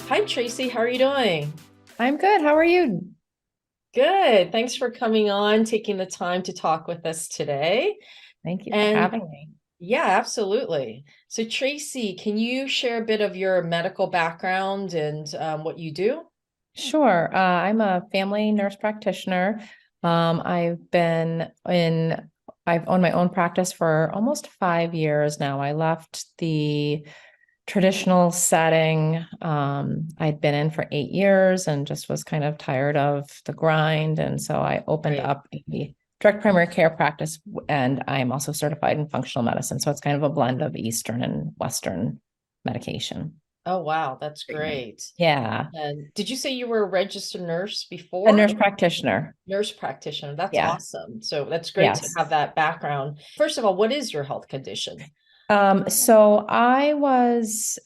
Hi, Tracy. How are you doing? I'm good. How are you? Good. Thanks for coming on, taking the time to talk with us today. Thank you for And having me. yeah, absolutely. So, Tracy, can you share a bit of your medical background and what you do? Sure. I'm a family nurse practitioner. I've owned my own practice for almost 5 years now. I left the traditional setting I'd been in for 8 years and just was kind of tired of the grind. And so I opened Right. up a direct primary care practice, and I'm also certified in functional medicine. So it's kind of a blend of Eastern and Western medication Oh, wow. That's treatment. great. Yeah. And did you say you were a registered nurse A before? nurse practitioner. Nurse practitioner. That's Yeah. awesome. So that's great to Yes. have that background. First of all, what is your health condition? So I was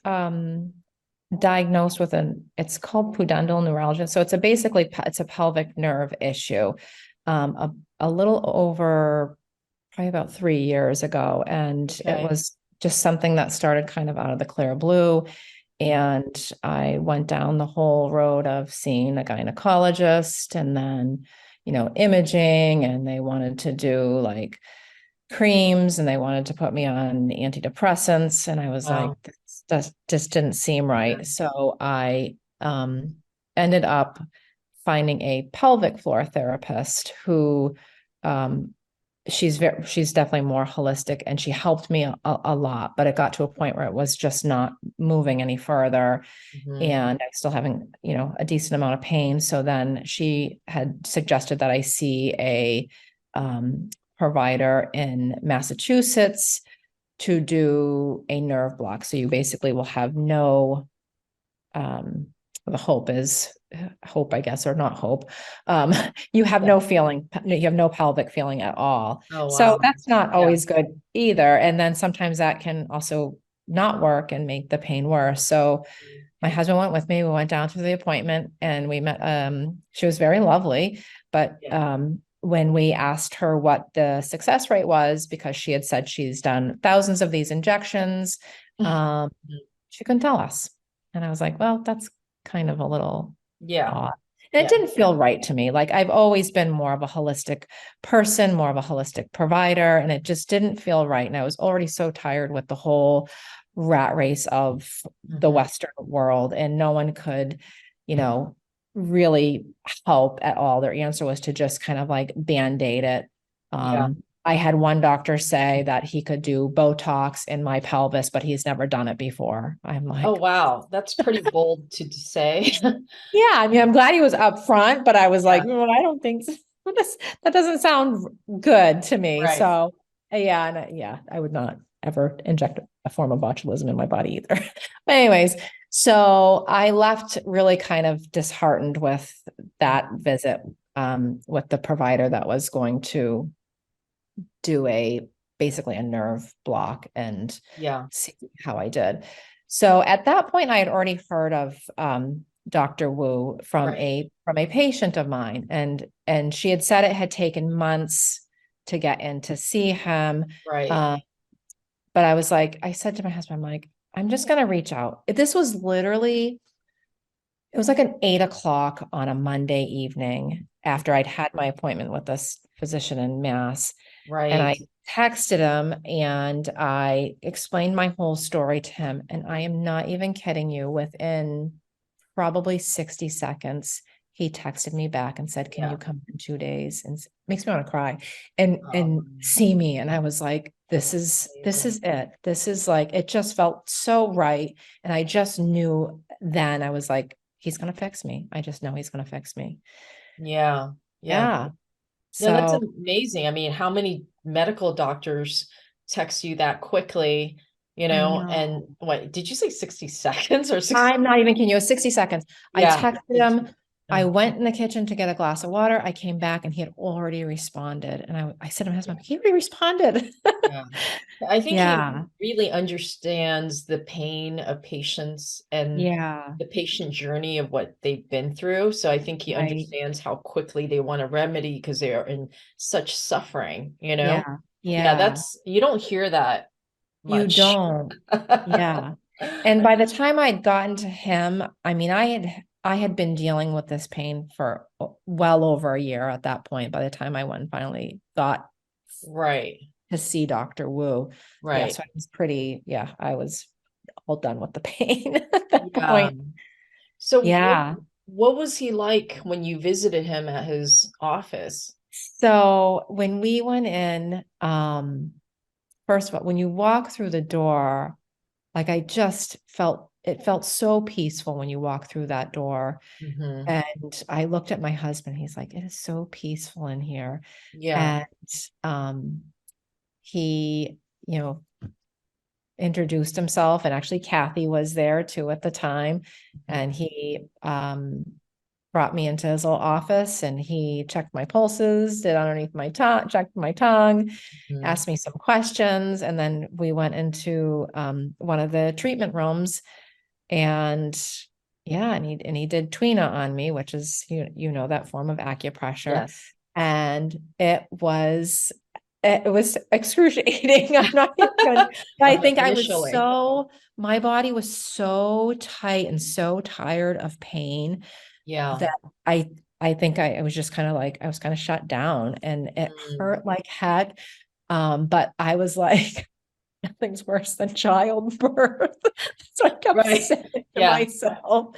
diagnosed with it's called pudendal neuralgia. So it's it's a pelvic nerve issue. A little over probably about 3 years ago. And it Okay. was just something that started kind of out of the clear blue. And I went down the whole road of seeing a gynecologist and then, imaging, and they wanted to do like creams and they wanted to put me on antidepressants. And I was like, Wow. this just didn't seem Yeah. right. So I ended up finding a pelvic floor therapist who um, she's definitely more holistic, and she helped me a lot, but it got to a point where it was just not moving any further, Mhm. and I was still having, a decent amount of pain. So then she had suggested that I see a um, provider in Massachusetts to do a nerve block. So you basically will have no um, the hope, I guess, or not hope. Um, you have Yeah. no feeling, you have no pelvic feeling at all. Oh, So wow. that's not Yeah. always good either. And then sometimes that can also not work and make the pain worse. So my husband went with me. We went down to the appointment and we met. She was very lovely, but Yeah. when we asked her what the success rate was, because she had said she's done thousands of these injections, um, she couldn't tell us. And I was like, well, that's kind of a little Yeah. odd. And it Yeah. didn't feel right to me. Like I've always been more of a holistic person, more of a holistic provider, and it just didn't feel right. And I was already so tired with the whole rat race of the Mhm. Western world, and no one could, you know, really help at all. Their answer was to just kind of like band-aid it. Yeah. I had one doctor say that he could do Botox in my pelvis, but he's never done it before. I'm Oh, like, wow. That's pretty bold to say. yeah, I mean, I'm glad he was upfront, but I was like, Yeah. I don't think so. That doesn't sound good to me. Right. So, yeah, and yeah, I would not ever inject a form of botulism in my body either. But anyways, so I left really kind of disheartened with that visit with the provider that was going to do a basically a nerve block and Yeah. see how I did. So at that point, I had already heard of Dr. Wu Right. from a patient of mine, and she had said it had taken months to get in to see him. Right. Uh, but I said to my husband, I'm like, I'm just gonna reach out. This was literally, it was like an 8 o'clock on a Monday evening after I'd had my appointment with this physician in Mass. And Right. I texted him and I explained my whole story to him. And I am not even kidding you. Within probably 60 seconds, he texted me back and said, "Can you Yeah. come in 2 days?" And makes me want to cry and Um, see me. And I was like, that's this amazing. is it. This is like, it just felt so right. And I just knew then, I was like, he's gonna fix me. I just know he's gonna fix me. Yeah. Yeah. Yeah. No, that's So amazing. I mean, how many medical doctors text you that quickly, I and know. what did you say 60 seconds or 60? I'm not even kidding you. It was 60 seconds. I Yeah. texted It's, him. I went in the kitchen to get a glass of water. I came back and he had already responded. And I said to my husband, he already responded. yeah. I think he Yeah. really understands the pain of patients and Yeah. the patient journey of what they've been through. So I think he Right. understands how quickly they want to remedy because they are in such suffering, you know? Yeah. Yeah, Yeah. you don't hear that You much. don't. Yeah. And by the time I'd gotten to him, I mean, I had been dealing with this pain for well over a year at that point. By the time I went and finally got Right, to see Dr. Wu. Yeah, right. so I was all done with the pain at that Yeah. point. So Yeah. what was he like when you visited him at his office? So when we went in, first of all, when you walk through the door, like I just felt it felt so peaceful when you walk through that door. Hmm. And I looked at my husband, he's like, it is so peaceful in here. Yeah. And um he, you know, introduced himself, and actually Kathy was there too at the time. And Hmm. he brought me into his little office, and he checked my pulses, did underneath my tongue, checked my tongue, Hmm. asked me some questions, and then we went into one of the treatment rooms. And yeah, and he did Tui Na on me, which is that form of acupressure. Yes. And it was excruciating. I'm not even gonna, I think Initially. my body was so tight and so tired of pain Yeah. that I I think I was just kind of like, I was kind of shut down, and it Mm. hurt like heck. But I was like, nothing's worse than childbirth. So I kept Right. saying to Yeah. myself.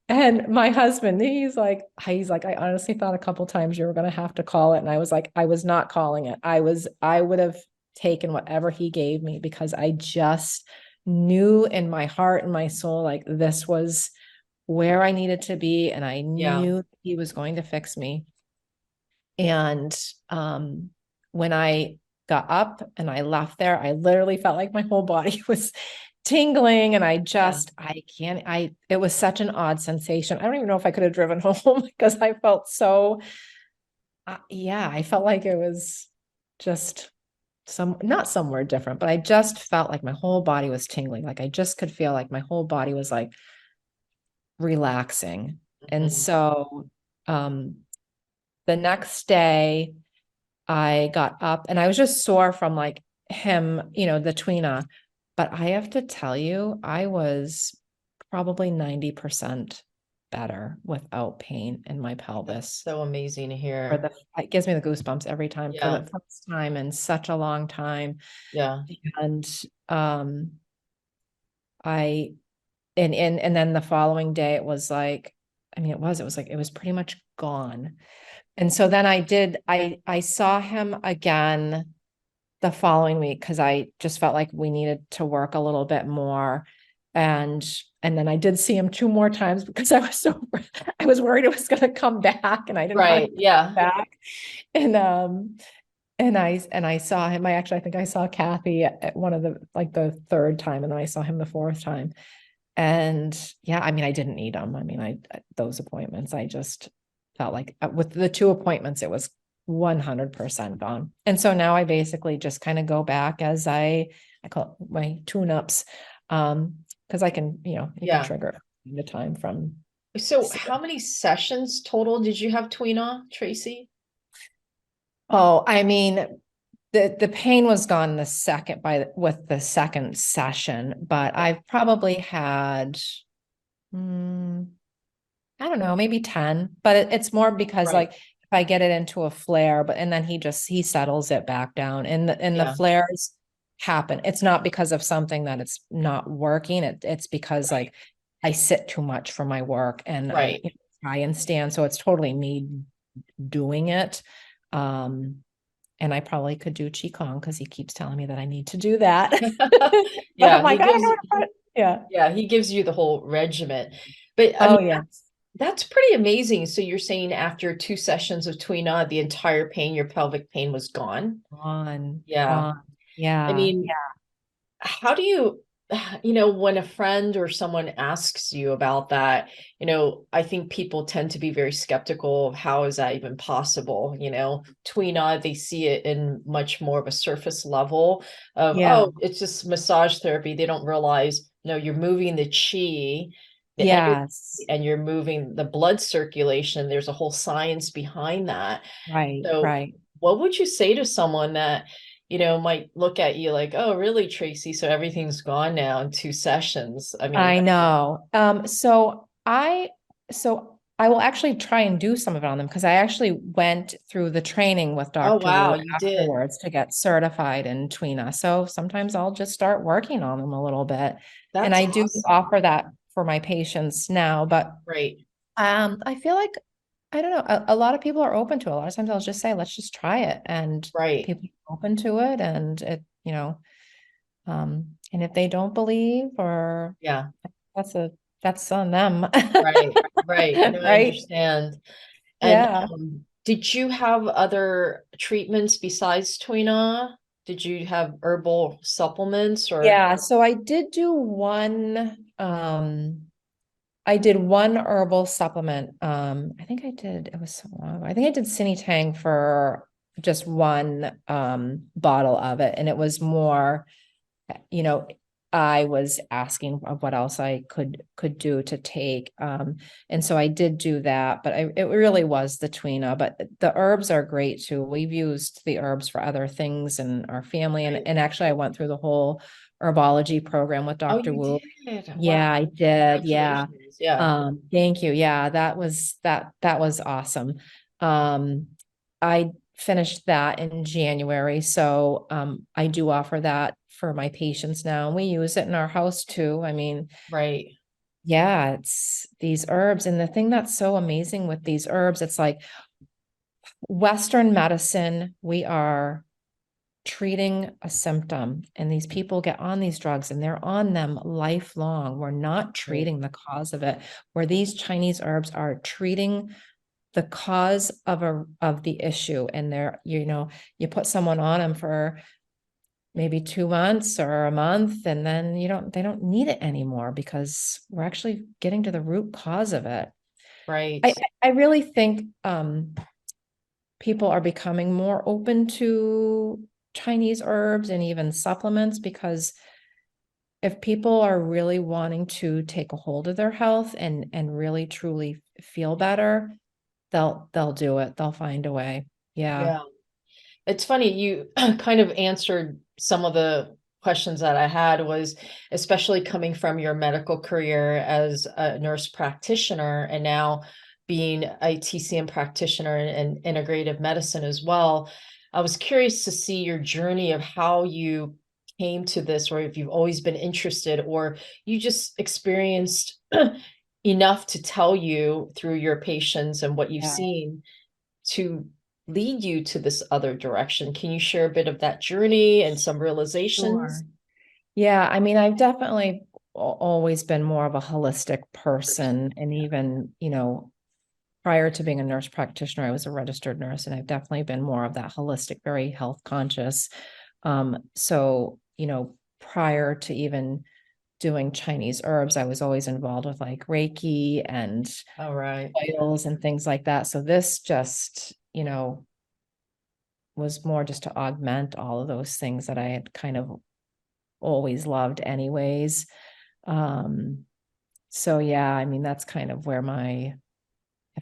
And my husband, he's like, I honestly thought a couple times you were going to have to call it. And I was like, I was not calling it. I would have taken whatever he gave me, because I just knew in my heart and my soul, like this was where I needed to be. And I Yeah. knew he was going to fix me. And when I got up and I left there, I literally felt like my whole body was tingling. And Yeah. it was such an odd sensation. I don't even know if I could have driven home, because I felt so, yeah, I felt like it was just not somewhere different, but I just felt like my whole body was tingling. Like I just could feel like my whole body was like relaxing. And Hmm. so, um, the next day, I got up and I was just sore from like him, the Tui Na. But I have to tell you, I was probably 90% better without pain in my That's pelvis. so amazing to For hear. the It gives me the goosebumps every time, for Yeah. the first time in such a long time. Yeah. And I and then the following day it was like, I mean, it was pretty much gone. And so then I saw him again the following week, because I just felt like we needed to work a little bit more. And and then I did see him two more times, because I was worried it was going to come back, and I didn't want it Right. to come Yeah. back. And I saw him. I think I saw Kathy at one of the third time, and then I saw him the fourth time. And yeah, I mean, I didn't need them. I mean, those appointments, I just felt like, with the two appointments, it was 100% gone. And so now I basically just kind of go back as I call it my tune-ups. Because you can Yeah. trigger the time from. So how many sessions total did you have Tui Na, Tracy? Oh, I mean, the pain was gone with the second session, but Okay. I've probably had, mm, I don't know, maybe 10, but it's more because, Right. like, if I get it into a flare, and then he settles it back down, and the Yeah. flares happen. It's not because of something that it's not working. It's because, Right. like, I sit too much for my work, and I Right. try and stand. So it's totally me doing it. Um, and I probably could do Qigong, because he keeps telling me that I need to do that. But I'm Yeah, like, I don't know what yeah. he gives you the whole regimen. But I mean, Oh, yeah. that's pretty amazing. So you're saying after two sessions of Tui Na, the entire pain, your pelvic pain was gone? Gone. Yeah. I Yeah. mean, how do you, when a friend or someone asks you about that, I think people tend to be very skeptical of how is that even possible? Tweena, they see it in much more of a surface level of, Yeah. oh, it's just massage therapy. They don't realize, no, you're moving the chi, the energy, Yes. and you're moving the blood circulation. There's a whole science behind that. Right. So Right. what would you say to someone that, might look at you like, oh, really, Tracy? So everything's gone now in 2 sessions. I mean, I know. So I will actually try and do some of it on them because I actually went through the training with oh, Dr. wow, Wu you did. afterwards to get certified in Tui Na. So sometimes I'll just start working on them a little bit. And That's I do awesome. offer that for my patients now, but Great. I feel like I don't know, a lot of people are open to it. A lot of times I'll just say, let's just try it. And Right. people are open to it and and if they don't believe or Yeah. that's a that's on them. Right. Right. No, I Right? understand. And Yeah. did you have other treatments besides Tui Na? Did you have herbal supplements or? Yeah. So I did one herbal supplement. I think I did, it was so long ago. I think I did Tang for just one bottle of it. And it was more you know, I was asking of what else I could do to take. And so I did do that, but it really was the Tui Na. But the herbs are great too. We've used the herbs for other things in our family. And, Right. and actually I went through the whole herbology program with Oh, Dr. you Wu. did. Wow. Yeah, I did. Yeah. Congratulations. Yeah. Thank you. Yeah, that was awesome. I finished that in January. So I do offer that for my patients now. And we use it in our house too. I mean, Right. yeah, it's these herbs. And the thing that's so amazing with these herbs, it's like Western medicine, we are treating a symptom, and these people get on these drugs and they're on them lifelong. We're not Right. treating the cause of it, where these Chinese herbs are treating the cause of the issue. And you put someone on them for maybe 2 months or a month, and then they don't need it anymore because we're actually getting to the root cause of it. Right. I really think people are becoming more open to Chinese herbs and even supplements, because if people are really wanting to take a hold of their health and really truly feel better, they'll do it. They'll find a way. Yeah. Yeah. It's funny, you kind of answered some of the questions that I had was especially coming from your medical career as a nurse practitioner and now being a TCM practitioner in integrative medicine as well. I was curious to see your journey of how you came to this, or if you've always been interested, or you just experienced enough to tell you through your patients and what you've Yeah. seen to lead you to this other direction. Can you share a bit of that journey and some realizations? Sure. Yeah, I mean, I've definitely always been more of a holistic person. And even, prior to being a nurse practitioner, I was a registered nurse, and I've definitely been more of that holistic, very health conscious. So, prior to even doing Chinese herbs, I was always involved with like Reiki and All right. oils and things like that. So this just, was more just to augment all of those things that I had kind of always loved anyways. Um, so yeah, I mean, that's kind of where I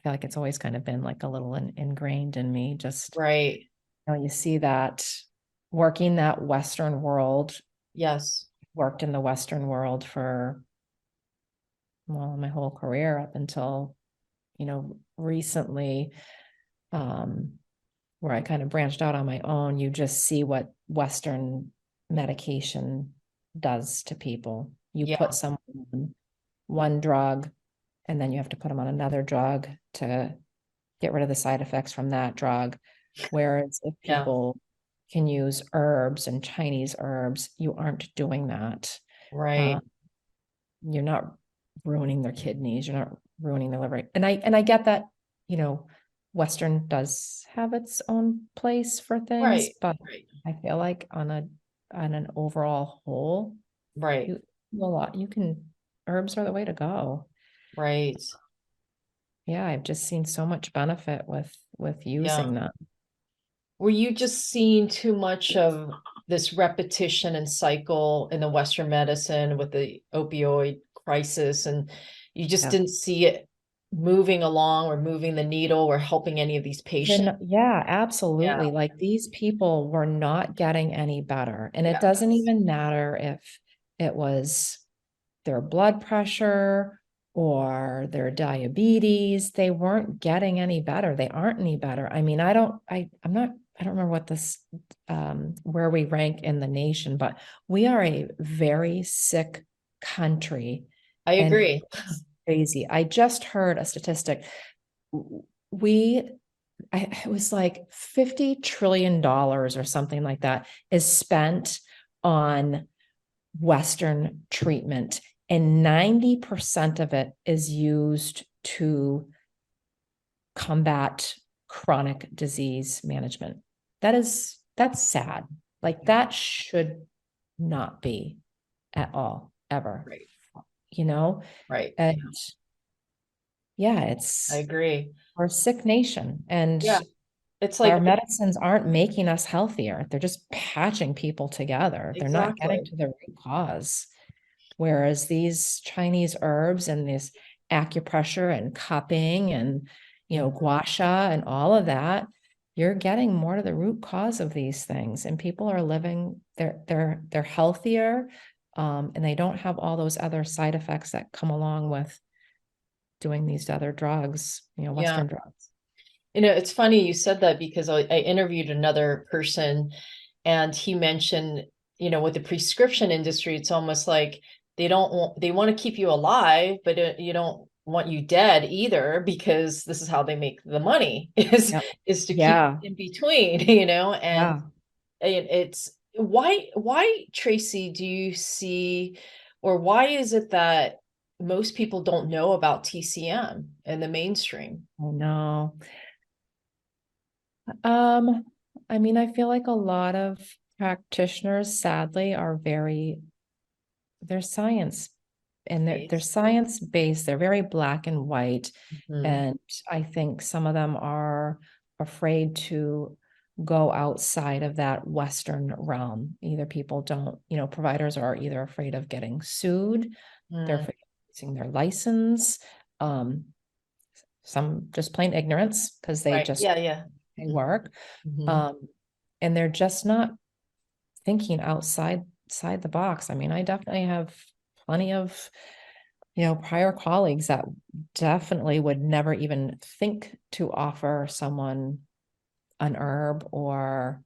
feel like it's always kind of been like a little ingrained in me. Just, Right. you see that working that Western world, Yes. worked in the Western world for, well, my whole career up until, recently, um, where I kind of branched out on my own. You just see what Western medication does to people. You put Yeah. someone on one drug, and then you have to put them on another drug to get rid of the side effects from that drug. Whereas if Yeah. people can use herbs and Chinese herbs, you aren't doing that. Uh, Right. you're not ruining their kidneys, you're not ruining their liver. And I get that, you know, Western does have its own place for things, Right. but Right. I feel like on an overall whole, Right. you a lot you can herbs are the way to go. Right. Yeah, I've just seen so much benefit with Yeah. using them. Were you just seeing too much of this repetition and cycle in the Western medicine with the opioid crisis, and you just Yeah. didn't see it moving along or moving the needle or helping any of these patients. Yeah, Yeah. absolutely. Like these people were not getting any better. And it doesn't Yes. even matter if it was their blood pressure or their diabetes. They weren't getting any better. They aren't any better. I mean, I don't remember what this, where we rank in the nation, but we are a very sick country. I And agree. it's crazy. I just heard a statistic. We it was like $50 trillion or something like that is spent on Western treatment, and 90% of it is used to combat chronic disease management. That's sad. Like that should not be at all, ever, Right. you know? Right. And yeah, I it's agree. we're a sick nation. And Yeah. It's our like, medicines aren't making us healthier. They're just patching people together. They're not getting exactly. to the root cause. Whereas these Chinese herbs and this acupressure and cupping and, gua sha and all of that, you're getting more to the root cause of these things. And people are living, they're healthier, and they don't have all those other side effects that come along with doing these other drugs, Yeah. Western drugs. It's funny you said that because I interviewed another person and he mentioned, with the prescription industry, it's almost like they want to keep you alive, but you don't want you dead either because this is how they make the money Yep. is to keep Yeah. in between, and Yeah. it's why Tracy, do you see, or why is it that most people don't know about TCM in the mainstream? I know. Um, I mean, I feel like a lot of practitioners sadly are they're science and they're Based. science based. They're very black and white. Mhm. And I think some of them are afraid to go outside of that Western realm. Either people don't, providers are either afraid of getting sued, they're Mm, afraid of losing their license. Um, some just plain ignorance because right. Yeah, yeah. they work. Hmm. Um, and they're just not thinking outside the box. I mean, I definitely have plenty of, prior colleagues that definitely would never even think to offer someone an herb or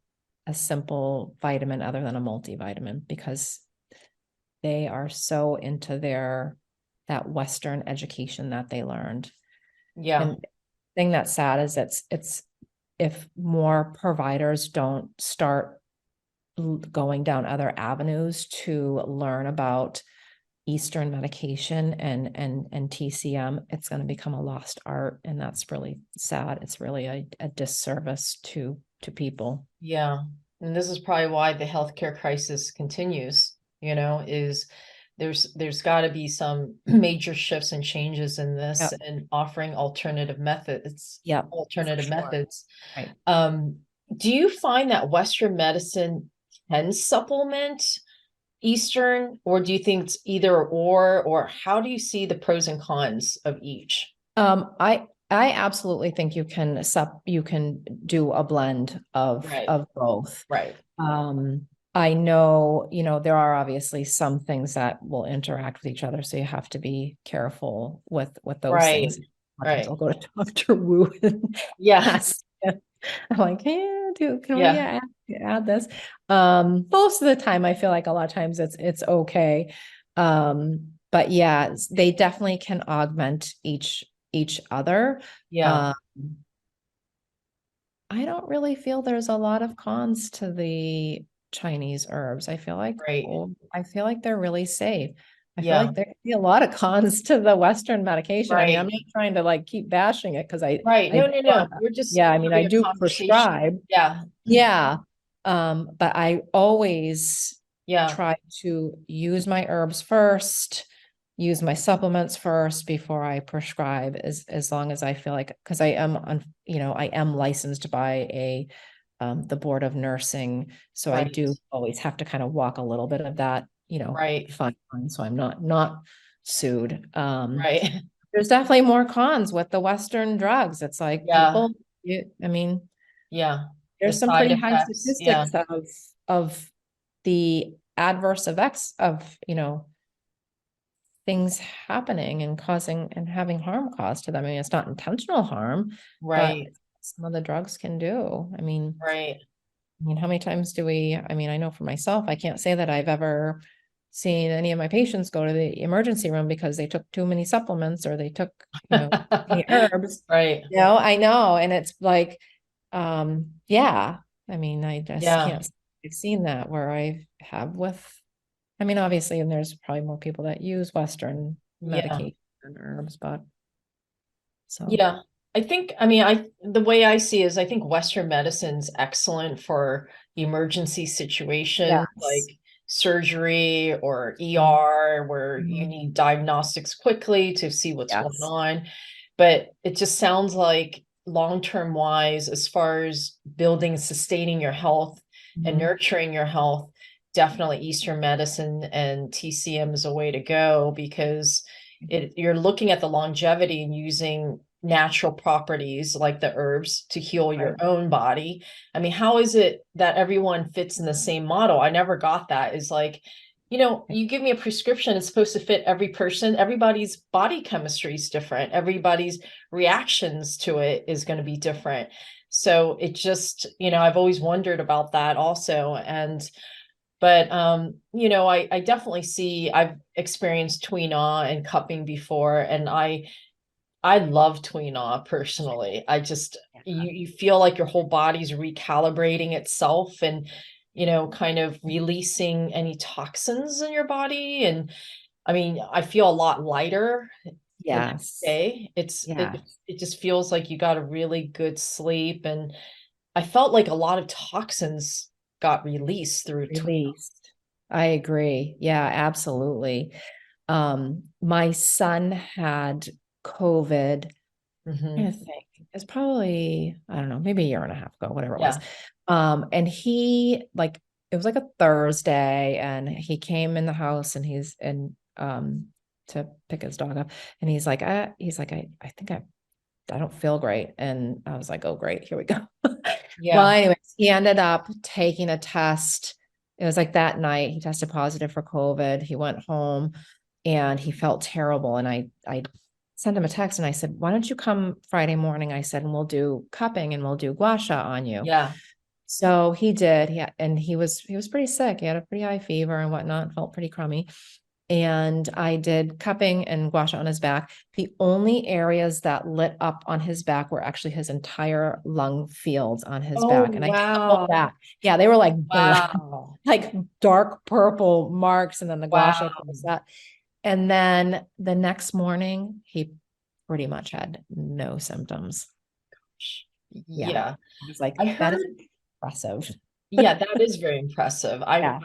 a simple vitamin other than a multivitamin because they are so into that Western education that they learned. Yeah. And the thing that's sad is it's if more providers don't start going down other avenues to learn about Eastern medication and TCM, it's going to become a lost art, and that's really sad. It's really a disservice to people. Yeah. And this is probably why the healthcare crisis continues, is there's got to be some major shifts and changes in this Yep. and offering Yep, for alternative sure. methods. Right. Um, do you find that Western medicine can supplement Eastern, or do you think it's either or how do you see the pros and cons of each? I absolutely think you can do a blend Right, of both. right, I know, there are obviously some things that will interact with each other, so you have to be careful with those right, things. A lot of times right. I'll go to Dr. Wu and Yeah, ask him. I'm like, hey, can we yeah, add this? Most of the time I feel like a lot of times it's okay. But yeah, they definitely can augment each other. yeah, Um, I don't really feel there's a lot of cons to the Chinese herbs. right, I feel like they're really safe. I feel yeah, like there could be a lot of cons to the Western medication. I mean, I'm right, not trying to like keep bashing it because right. I No, do, no, no. We're just yeah, I mean, I having a do conversation. prescribe. Yeah, Yeah. But I always yeah, try to use my herbs first, use my supplements first before I prescribe as long as I feel like, because I am on, I am licensed by the Board of Nursing. So I right, do always have to kind of walk a little bit of that, right, fine line. So I'm not sued. right. there's definitely more cons with the Western drugs. It's like Yeah, people, I mean, yeah. The there's some side pretty high effects. Yeah, statistics of the adverse effects of, things happening and causing and having harm caused to them. I mean, it's not intentional harm, but right, some of the drugs can do. right. How many times do we, I know for myself, I can't say that I've ever seen any of my patients go to the emergency room because they took too many supplements or they took, many herbs. Right. I know. And it's like, yeah, I just Yeah, can't, I've seen that where I have with, obviously, and there's probably more people that use Western yeah. medication and herbs, but so, Yeah, I mean, the way I see is I think Western medicine's excellent for emergency situations like yes. surgery or Mhm. ER where you Mhm. need diagnostics quickly to see what's going Yes. on. But it just sounds like long-term wise, as far as building, sustaining your health and Mhm. nurturing your health, definitely Eastern medicine and TCM is a way to go because you're looking at the longevity and using natural properties like the herbs to heal your Right. own body. I mean, how is it that everyone fits in the same model? I never got that. Is like, you give me a prescription, it's supposed to fit every person. Everybody's body chemistry is different. Everybody's reactions to it is going to be different. So it just, I've always wondered about that also. But I definitely see I've experienced Tui Na and cupping before, and I love Tui Na personally. I just you feel like your whole body's recalibrating itself and kind of releasing any toxins in your body. And I mean, I feel a lot lighter the next Yes. day. Yeah. It just feels like you got a really good sleep. And I felt like a lot of toxins got released through Tui Released. I agree. Yeah, absolutely. My son had COVID. Na. Hmm. I think it's probably, I don't know, maybe a year and a half ago, whatever it was. Yeah. And he like it was like a Thursday and he came in the house and to pick his dog up and I think I don't feel great. And I was like, oh great, here we go. Well, Yeah. anyways, he ended up taking a test. It was like that night he tested positive for COVID. He went home and he felt terrible. And I sent him a text and I said, why don't you come Friday morning? I said, and we'll do cupping and we'll do gua sha on you. Yeah. So he did. And he was pretty sick. He had a pretty high fever and whatnot, felt pretty crummy. And I did cupping and gua sha on his back. The only areas that lit up on his back were actually his entire lung fields on his Oh, back. And I felt wow. that. Yeah, they were like black, Wow. like dark purple marks. And then the gua sha Wow. was that. And then the next morning, he pretty much had no symptoms. Yeah. Yeah. I was like, I that is heard, impressive. yeah, that is very impressive. Yeah.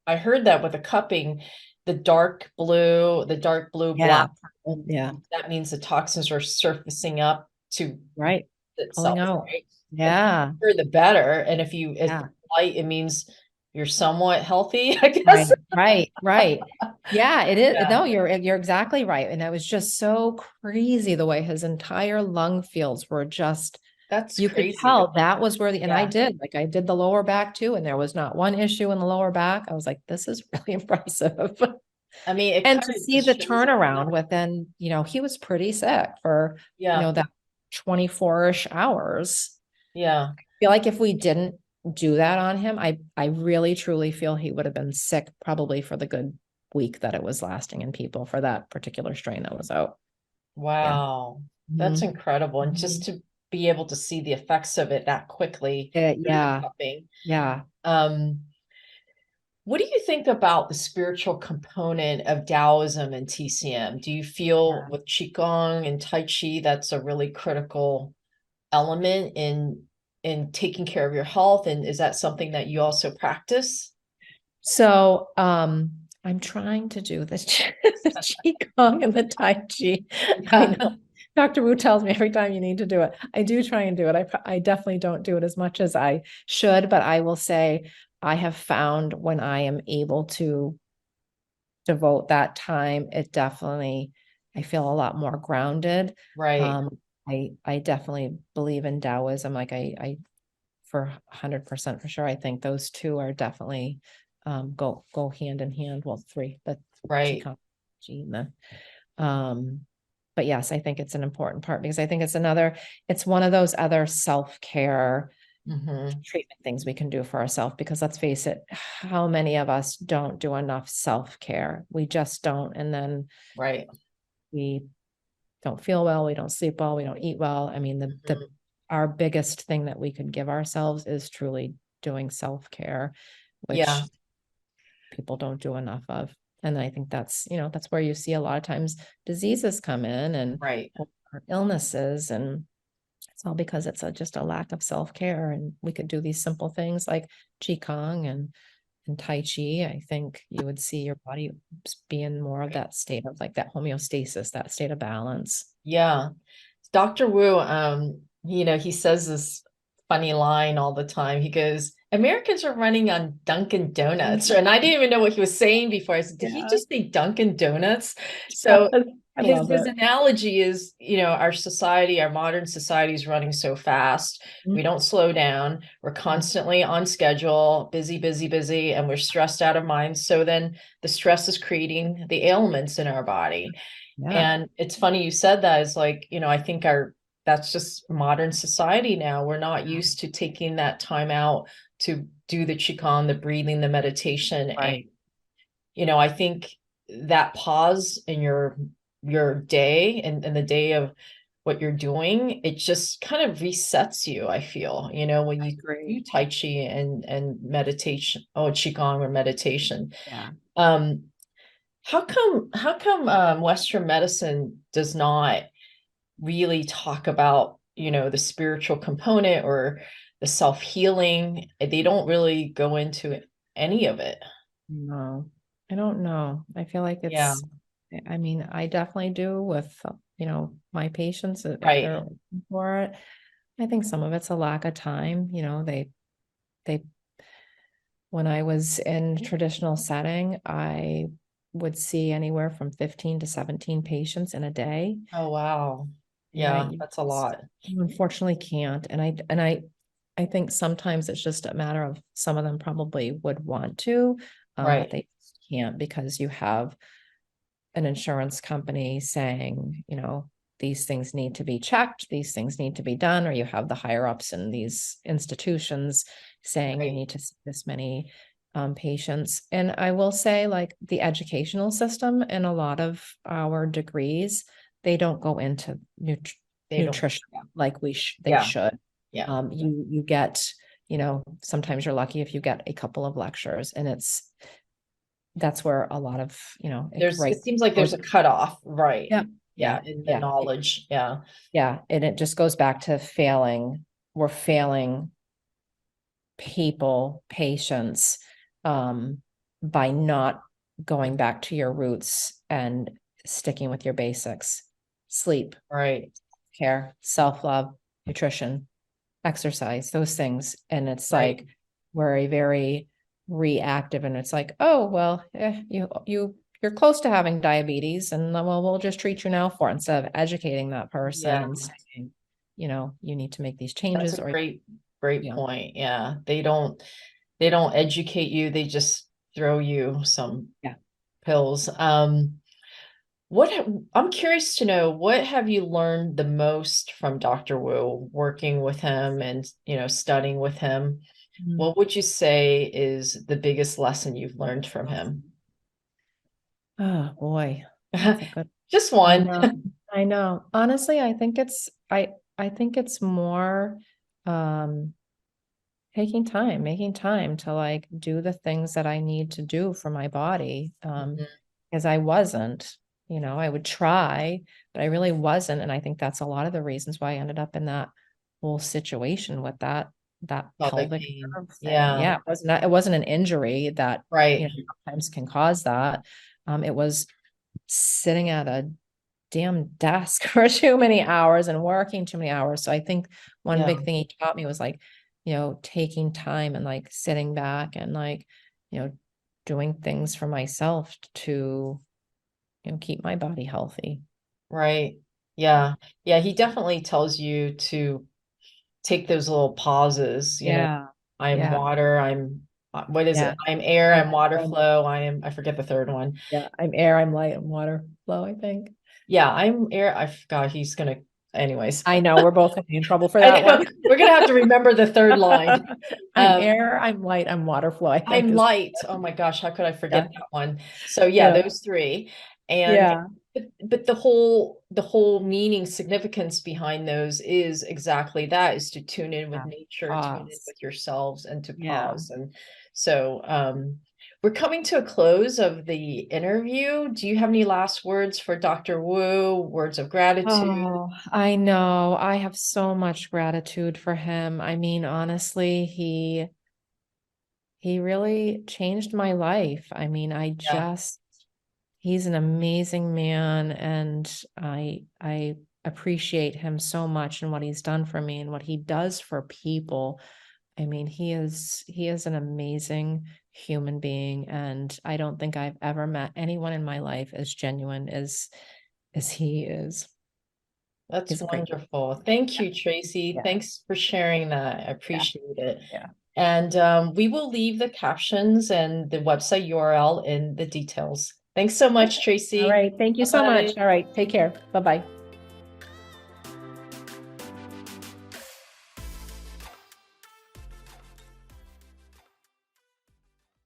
I heard that with the cupping, the dark blue, Yeah. black purple, Yeah. that means the toxins are surfacing up to Right. Pulling itself, out. right? And Yeah. the better. And if Yeah. light, it means you're somewhat healthy, I guess. Right. Right. Right. Yeah, it is. Yeah, No, you're exactly right. And it was just so crazy the way his entire lung fields were just, that's you could crazy. tell that was where and Yeah. I did the lower back too, and there was not one issue in the lower back. I was like, this is really impressive. I mean, it And kind to of see just the shows. turnaround within, he was pretty sick for, Yeah. that 24-ish hours. Yeah. I feel like if we didn't do that on him, I really truly feel he would have been sick probably for the good week that it was lasting in people for that particular strain that was out. Yeah. Wow. That's Mhm. incredible. And just Mhm. to be able to see the effects of it that quickly through the Yeah. cupping. Yeah. Um, what do you think about the spiritual component of Taoism and TCM? Do you feel Yeah. with Qigong and Tai Chi that's a really critical element in taking care of your health? And is that something that you also practice? So, I'm trying to do the the Qigong and the Tai Chi. I Yeah. know. Dr. Wu tells me every time you need to do it. I do try and do it. I definitely don't do it as much as I should, but I will say I have found when I am able to devote that time, it definitely I feel a lot more grounded. Right. I definitely believe in Taoism. Like I for 100% for sure. I think those two are definitely go hand in hand. Well, three, the Right. Qigong, Qi, and the but yes, I think it's an important part because I think it's one of those other self-care Hmm. treatment things we can do for ourselves because let's face it, how many of us don't do enough self-care? We just don't. And then Right. we don't feel well, we don't sleep well, we don't eat well. I mean, the Mhm. our biggest thing that we could give ourselves is truly doing self-care, Yeah. which people don't do enough of. And I think that's where you see a lot of times diseases come in and Right. or illnesses, and it's all because it's just a lack of self-care. And we could do these simple things like Qigong and Tai Chi. I think you would see your body be in more of Right. that state of like that homeostasis, that state of balance. Yeah. Dr. Wu, he says this funny line all the time. He goes, Americans are running on Dunkin' Donuts. And I didn't even know what he was saying before. I said, did he Yeah. just say Dunkin' Donuts? So I his love his it. analogy is, our society, our modern society is running so fast. We don't slow down. We're constantly on schedule, busy, busy, busy, and we're stressed out of mind. So then the stress is creating the ailments in our body. Yeah, And it's funny you said that is like, I think that's just modern society now. We're not used to taking that time out to do the qigong, the breathing, the meditation. And, right. I think that pause in your day and the day of what you're doing, it just kind of resets you, I feel, when I you agree. do Tai Chi and meditation, oh, qigong or meditation. Yeah. Um, how come Western medicine does not really talk about, the spiritual component or the self-healing? They don't really go into any of it. No, I don't know. I feel like Yeah, I mean, I definitely do with, my patients if right. they're looking for it. I think some of it's a lack of time, they, when I was in traditional setting, I would see anywhere from 15 to 17 patients in a day. Oh, wow. Yeah, Yeah, that's a lot. you unfortunately can't. I think sometimes it's just a matter of some of them probably would want to, but Right. they can't because you have an insurance company saying, these things need to be checked, these things need to be done, or you have the higher ups in these institutions saying you Right. need to see this many patients. And I will say, like the educational system and a lot of our degrees, they don't go into They don't. nutrition Yeah. like they Yeah. should. Yeah. You get, sometimes you're lucky if you get a couple of lectures, and that's where a lot of, it right It seems like there's goes, a cutoff, right? yeah, Yeah, yeah, in the yeah, knowledge. Yeah. yeah, and it just goes back to failing. We're failing people, patients, by not going back to your roots and sticking with your basics: sleep, Right. care, self-love, nutrition, exercise, those things. And it's Right. like we're a very reactive, and it's like, oh, well, you're close to having diabetes, and well, we'll just treat you now for it, instead of educating that person Yeah. and saying, you need to make these That's changes, a or, great you know, point. Yeah. They don't educate you. They just throw you some yeah. pills. I'm curious to know, what have you learned the most from Dr. Wu, working with him and, studying with him? Mm. What would you say is the biggest lesson you've learned from him? Oh boy, that's a good. Just I one. know. I know. Honestly, I think it's more um making time to like do the things that I need to do for my body. Mhm. Because I wasn't, I would try, but I really wasn't. And I think that's a lot of the reasons why I ended up in that whole situation with that Pelvic pelvic pain. nerve thing. Yeah. Yeah, it wasn't an injury that, Right. sometimes can cause that. It was sitting at a damn desk for too many hours and working too many hours. So I think one Yeah. big thing he taught me was like, taking time and like sitting back and like, you know, doing things for myself to, keep my body healthy. Right. Yeah. Yeah. He definitely tells you to take those little pauses, Yeah. I'm Yeah. water, what is it? Yeah. I'm air, I'm water I'm, flow, I forget the third one. yeah. I'm air, I'm light, I'm water flow, I think. Yeah, I'm air. I forgot he's gonna, anyways. I know we're both gonna be in trouble for I that know one. we're gonna have to remember the third line. I'm Um, air, I'm light, I'm water flow, I think I'm is, light. Oh my gosh, how could I yeah. forget that one? So yeah, Yeah. those three. And Yeah. but the whole meaning, significance behind those is exactly that, is to tune in with Yeah. nature, tune in Pause. with yourselves, and to Yeah. pause. And so we're coming to a close of the interview. Do you have any last words for Dr. Wu, words of gratitude? Oh, I know. I have so much gratitude for him. I mean, honestly, he really changed my life. I mean, Yeah, he's an amazing man, and I appreciate him so much and what he's done for me and what he does for people. I mean, he is an amazing human being, and I don't think I've ever met anyone in my life as genuine as he is. that's He's a great. wonderful. Thank you, Tracy. Yeah. Thanks for sharing that. I Yeah. appreciate it. Yeah. And we will leave the captions and the website URL in the details. Thanks so much, All Tracy. right. Thank you so Bye-bye. much. All right. Take care. Bye bye.